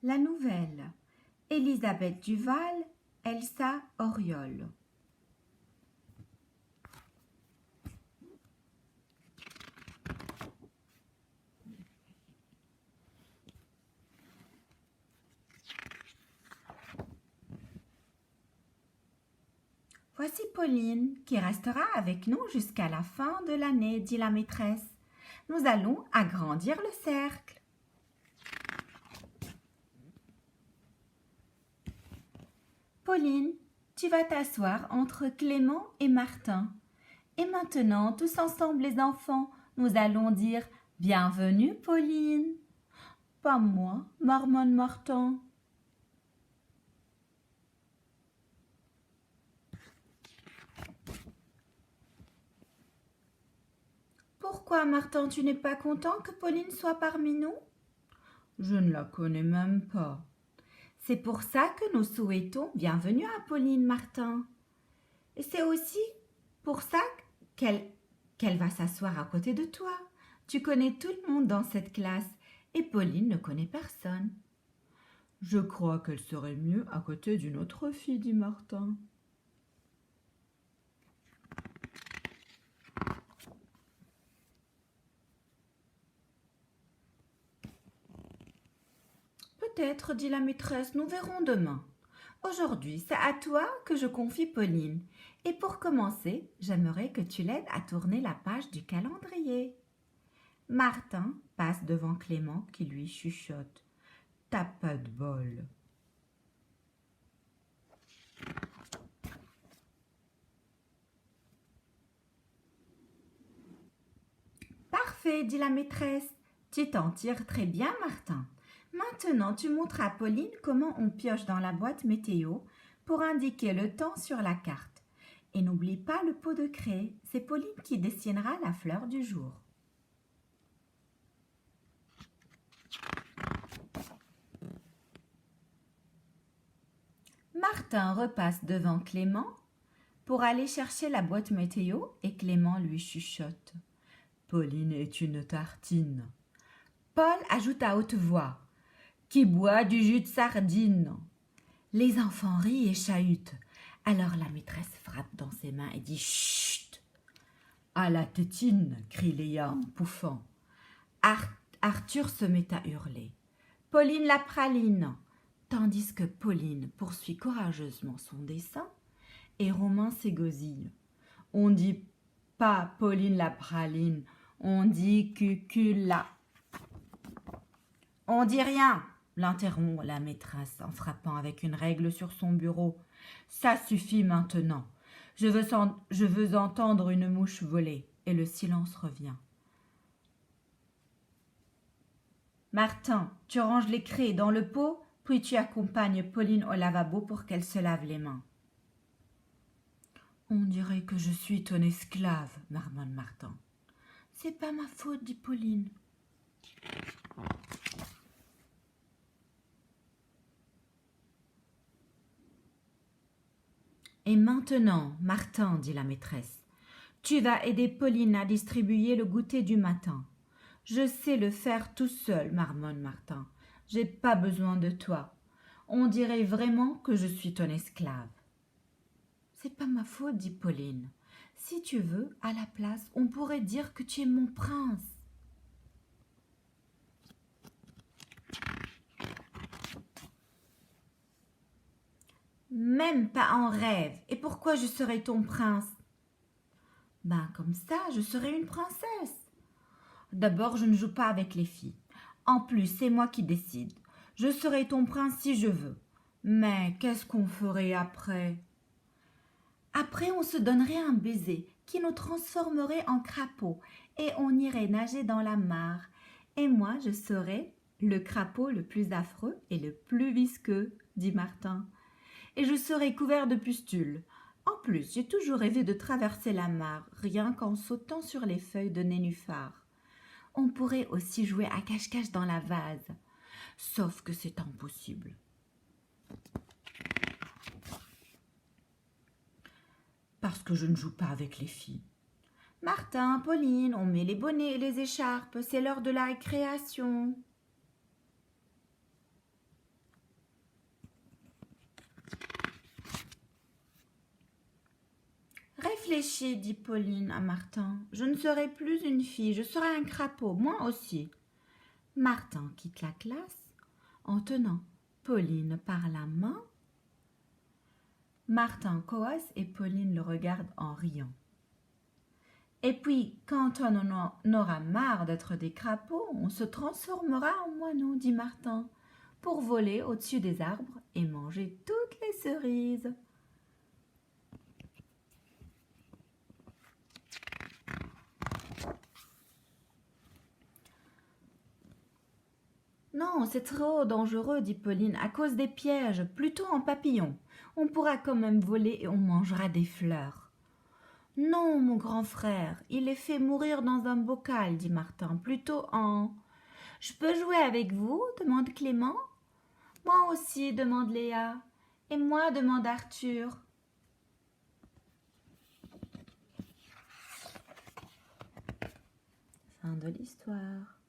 La nouvelle. Élisabeth Duval, Elsa Auriol. Voici Pauline qui restera avec nous jusqu'à la fin de l'année, dit la maîtresse. Nous allons agrandir le cercle. Pauline, tu vas t'asseoir entre Clément et Martin. Et maintenant, tous ensemble les enfants, nous allons dire « Bienvenue, Pauline !»« Pas moi, marmonne Martin. » Pourquoi, Martin, tu n'es pas content que Pauline soit parmi nous? Je ne la connais même pas. C'est pour ça que nous souhaitons bienvenue à Pauline, Martin. Et c'est aussi pour ça qu'elle va s'asseoir à côté de toi. Tu connais tout le monde dans cette classe et Pauline ne connaît personne. Je crois qu'elle serait mieux à côté d'une autre fille, dit Martin. Peut-être, dit la maîtresse, nous verrons demain. Aujourd'hui, c'est à toi que je confie Pauline. Et pour commencer, j'aimerais que tu l'aides à tourner la page du calendrier. Martin passe devant Clément qui lui chuchote. T'as pas de bol. Parfait, dit la maîtresse. Tu t'en tires très bien, Martin. Maintenant, tu montres à Pauline comment on pioche dans la boîte météo pour indiquer le temps sur la carte. Et n'oublie pas le pot de craie, c'est Pauline qui dessinera la fleur du jour. Martin repasse devant Clément pour aller chercher la boîte météo et Clément lui chuchote. Pauline est une tartine. Paul ajoute à haute voix. Qui boit du jus de sardine. Les enfants rient et chahutent. Alors la maîtresse frappe dans ses mains et dit chut. À la tétine, crie Léa en pouffant. Arthur se met à hurler. Pauline la praline. Tandis que Pauline poursuit courageusement son dessin et Romain s'égosille. On dit pas Pauline la praline, on dit cucula. On dit rien, l'interrompt la maîtresse en frappant avec une règle sur son bureau. Ça suffit maintenant. Je veux entendre une mouche voler. Et le silence revient. Martin, tu ranges les craies dans le pot, puis tu accompagnes Pauline au lavabo pour qu'elle se lave les mains. On dirait que je suis ton esclave, marmonne Martin. C'est pas ma faute, dit Pauline. Et maintenant, Martin, dit la maîtresse, tu vas aider Pauline à distribuer le goûter du matin. Je sais le faire tout seul, marmonne Martin. J'ai pas besoin de toi. On dirait vraiment que je suis ton esclave. C'est pas ma faute, dit Pauline. Si tu veux, à la place, on pourrait dire que tu es mon prince. Même pas en rêve. Et pourquoi je serais ton prince? Ben comme ça, je serais une princesse. D'abord, je ne joue pas avec les filles. En plus, c'est moi qui décide. Je serai ton prince si je veux. Mais qu'est-ce qu'on ferait après? Après, on se donnerait un baiser qui nous transformerait en crapaud et on irait nager dans la mare. Et moi, je serais le crapaud le plus affreux et le plus visqueux, dit Martin. Et je serais couvert de pustules. En plus, j'ai toujours rêvé de traverser la mare, rien qu'en sautant sur les feuilles de nénuphar. On pourrait aussi jouer à cache-cache dans la vase, sauf que c'est impossible. Parce que je ne joue pas avec les filles. Martin, Pauline, on met les bonnets et les écharpes, c'est l'heure de la récréation. réfléchis, dit Pauline à Martin. Je ne serai plus une fille, je serai un crapaud, moi aussi. Martin quitte la classe en tenant Pauline par la main. Martin coasse et Pauline le regarde en riant. Et puis, quand on en aura marre d'être des crapauds, on se transformera en moineaux, dit Martin, pour voler au-dessus des arbres et manger toutes les cerises. Non, c'est trop dangereux, dit Pauline, à cause des pièges, plutôt en papillon. On pourra quand même voler et on mangera des fleurs. Non, mon grand frère, il est fait mourir dans un bocal, dit Martin, plutôt en... Je peux jouer avec vous demande Clément. Moi aussi, demande Léa. Et moi, demande Arthur. Fin de l'histoire.